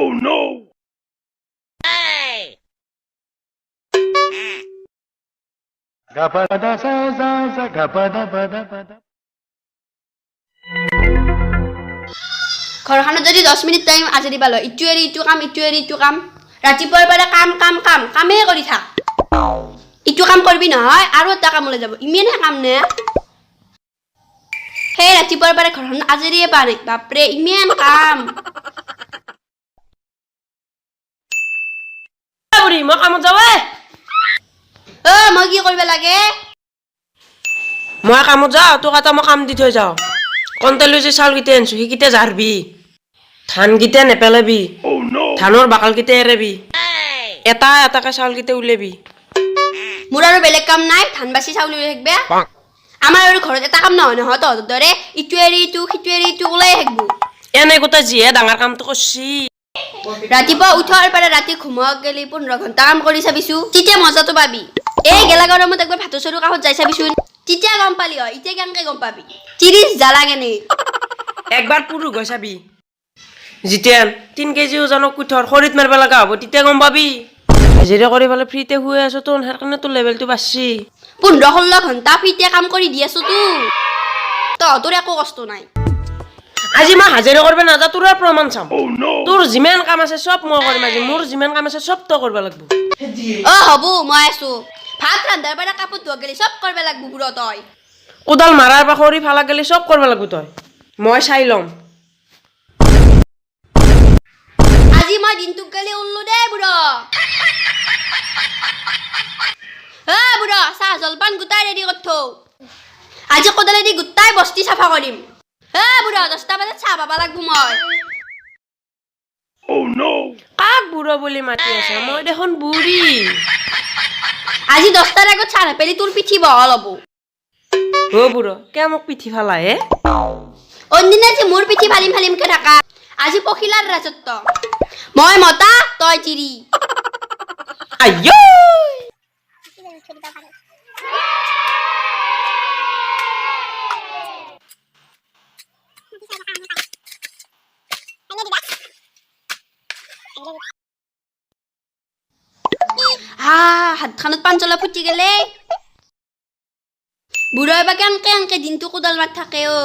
Oh no! Gapada sa za za gapada pada pada. ঘৰখনত যদি 10 minute time আজৰি পালো ইটো এৰি ইটো কাম ৰাতিপুৱাৰ পৰা কামেই কৰি থাক ইটো কাম কৰিবি নহয় আৰু এটা কামলৈ যাব ইমেনে কাম নে হে ৰাতিপুৱাৰ পৰা ঘৰখন আজৰিয়ে পা নাই বাপৰে ইমেন কাম বুঢ়ী মই কামত যাওঁ মই কি কৰিব লাগে মই কামত যাওঁ তোক এটা মই কাম দি থৈ যাওঁ কণ্টেলৈ যে চাউলকেইটা আনিছো সেইকেইটা জাৰবি ধানকেইটা নেপেলাবি ধানৰ বাকলকেইটা এৰাবি এটা এটাকে চাউলকেইটা উলিয়াবি মোৰ আৰু বেলেগ কাম নাই ধান বাছি চাউল উলিয়াই থাকবে আমাৰ আৰু ঘৰত এটা কাম নহয় তহঁতৰ দৰে ইটো এৰি ইটো ওলাই থাকবো এনে গোটেই যিহে ডাঙৰ কামটো কৰছি ৰাতিপুৱা উঠাৰ পৰা ৰাতি ঘুমাওক গেলি 15 ঘণ্টা কাম কৰি চাবিছো তেতিয়া মজাটো পাবি এই গেলা গৰমত একবাৰ ভাতৰ চৰু কাষত যাই চাবিচোন তেতিয়া গম পালি হয় এতিয়া কেনেকে গম পাবি 30 জ্বালা কেনে একবাৰ পুৰু গৈ চাবি যেতিয়া 3 কেজি ওজনৰ কুঠৰ খৰিত মাৰিব লগা হ'ব তেতিয়া গম পাবি হাজিৰা কৰি পেলাই ফ্ৰীতে শুই আছো তোৰ সেইকাৰণে তোৰ লেভেলটো বাঢ়ছি 15-16 ঘণ্টা ফ্ৰীতে কাম কৰি দি আছো তহঁতৰ একো কষ্ট নাই আজি মই হাজিৰা কৰিব নাযাওঁ তোৰ প্ৰমাণ চাম তোৰ যিমান কাম আছে চব মই কৰিম আজি মোৰ যিমান কাম আছে চব তই কৰিব লাগিব হ'ব মই আছো ভাত ৰান্ধাৰ পৰা কাপোৰ ধোৱা গেলি চব কৰিব লাগিব বুঢ়ো তই কোদাল মাৰাৰ পৰা খৰি ফালা গেলি চব কৰিব লাগিব তই মই চাই ল'ম আজি মই দিনটোক গেলি উল্লু দেই বুঢ়ো বুঢ়ো চাহ জলপান গোটাই ৰেডি কৰি থৌ আজি কোদালেদি গোটাই বস্তি চাফা কৰিম বুঢ়ো 10টা বজাত চাহ পাবা লাগবো মই Oh no! কাক বুঢ়ো বুলি মাতি আছে মই দেখোন বুঢ়ী আজি 10টাৰ আগত চাহ নাপেলি তোৰ পিঠি বহল হ'ব বুঢ়ো কিয় মোক পিঠি ফালা হে অন্দিনা যে মোৰ পিঠি ফালিমকে থাকা আজি পখিলাৰ ৰাজত্ব মই মতা তই চিৰি আইয়ো হাতখনত পাঞ্চলা ফুটি গেলে বুঢ়া এবাৰ কেনকে দিনটো কোদাল মাত থাকে ঐ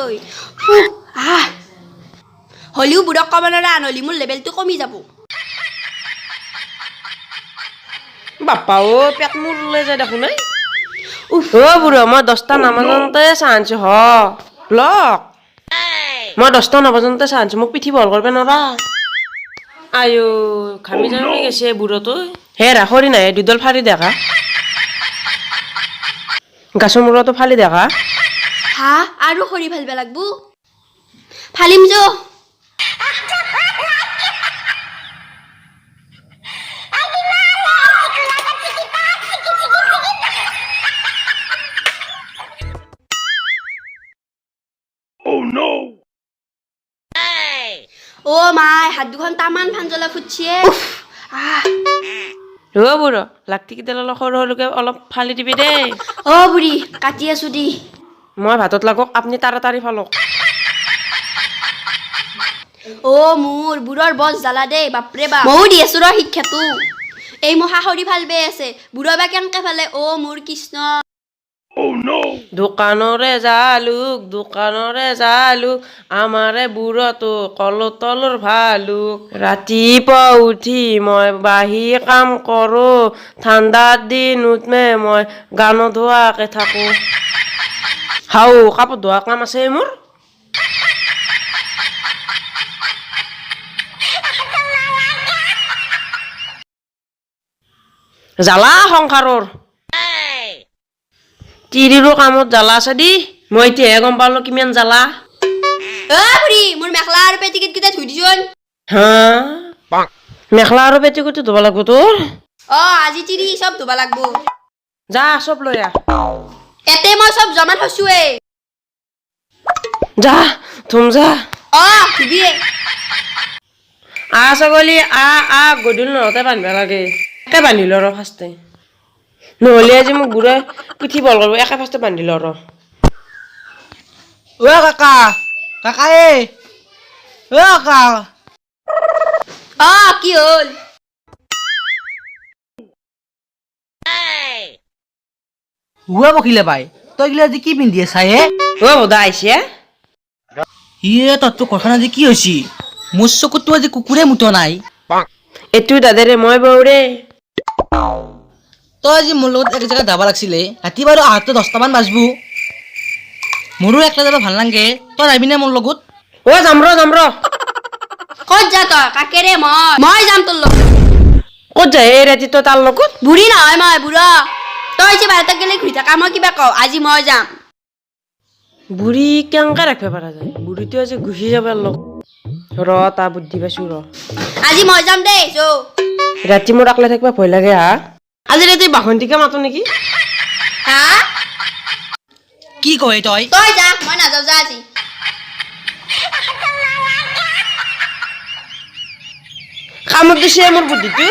হলিও বুঢ়ক ক'ব নোৱাৰা আনলি মোৰ লেভেলটো কমি যাব বাপা পেট মোৰ ওলাই যায় দেখোন বুঢ়ো মই 10টা নামাজতে চাহ আনছো ব্লক মই 10টা নাবাজনতে চাহ আনছো মোক পিঠি বহল কৰিব নোৱাৰা আইও ঘামি জামি গৈছে বুঢ়োটো হে ৰাখৰি নাই দুডাল ফাৰি দেখা গাছৰ মূৰতো ফালি দেখা আৰু খৰি ফালিব লাগবো ফালিম যো Oh no! মাই হাত দুখন তামান পাঞ্চলা ফুটছে বুঢ়ো লাকটি কেইডাল অলপ সৰু সৰুকে অলপ ফালি দিবি দেই বুঢ়ী কাটি আছো দি মই ভাতত লাগক আপুনি তাড়াতাড়ি ফালক মোৰ বুঢ়ৰ বছ জ্বালা দেই বাপৰে বাপ ময়ো দি আছো শিক্ষাটো এই মহা খৰি ফালবে আছে বুঢ়া বা কেনকে ফালে মোৰ কৃষ্ণ Oh no! দোকানৰে জালুক আমাৰে বুঢ়োটো কলতলৰ ভালুক ৰাতিপুৱা উঠি মই বাহি কাম কৰোঁ ঠাণ্ডাৰ দিনত মই গান ধোৱাকে থাকোঁ কাপোৰ ধোৱা কাম আছে মোৰ জ্বালা সংসাৰৰ তিৰিৰো কামত জ্বালা আছে দি মই এতিয়াহে গম পালো কিমান জ্বালা বুঢ়ী মোৰ মেখেলা আৰু পেটিকোট কেইটা ধুই দিছোন মেখেলা আৰু পেটিকোট ধুব লাগিব তোৰ আজি তিৰি চব ধুব লাগব যা চব লৈ আহ এতে মই চব জমা থৈছোৱে যা ধুম যা ধুবিয়ে ছাগলী গধূলি নহওঁতে বান্ধিব লাগে একে বান্ধিলো আৰু ফাৰ্ষ্টে নহ'লে আজি মোক বুঢ়াই পিঠি বল কৰিব একে ফাৰ্ষ্টে বান্ধিলো আৰু কাকা কি হ'ল হুৱা বকিলে পাই তই গিলা আজি কি পিন্ধি আছা হে অ বদা আহিছে ইয়ে তত্তো ঘৰখন আজি কি হৈছি মোৰ চকুততো আজি কুকুৰে মুতা নাই এইটো দাদাৰে মই বৌৰে তই আজি মোৰ লগত এক জেগাত যাব লাগিছিলে ৰাতি বাৰু আহোঁতে 10টামান বাজবো মোৰো একলা যাব ভাল নালাগে তই আহিবিনে মোৰ লগত অ যাম ৰ ক'ত যা তই কাকেৰে মই যাম তোৰ লগত ক'ত যায় এই ৰাতি তই তাৰ লগত বুঢ়ী নহয় মই বুঢ়া তই যে বাৰটাত গেলে ঘূৰি থাকা মই কিবা কওঁ আজি মই যাম বুঢ়ী কেনেকে ৰাখিব পৰা যায় বুঢ়ীটো আজি গুচি যাব লগ ৰ তা বুদ্ধি পাইছো ৰ আজি মই যাম দেই যৌ ৰাতি মোৰ অকলে থাকিব ভয় লাগে হা আজি ৰাতি বাসন্তীকে মাতো নেকি হা কি কয় তই তই যা মই নাযাওঁ যা আজি কামত দিছে মোৰ বুদ্ধিটো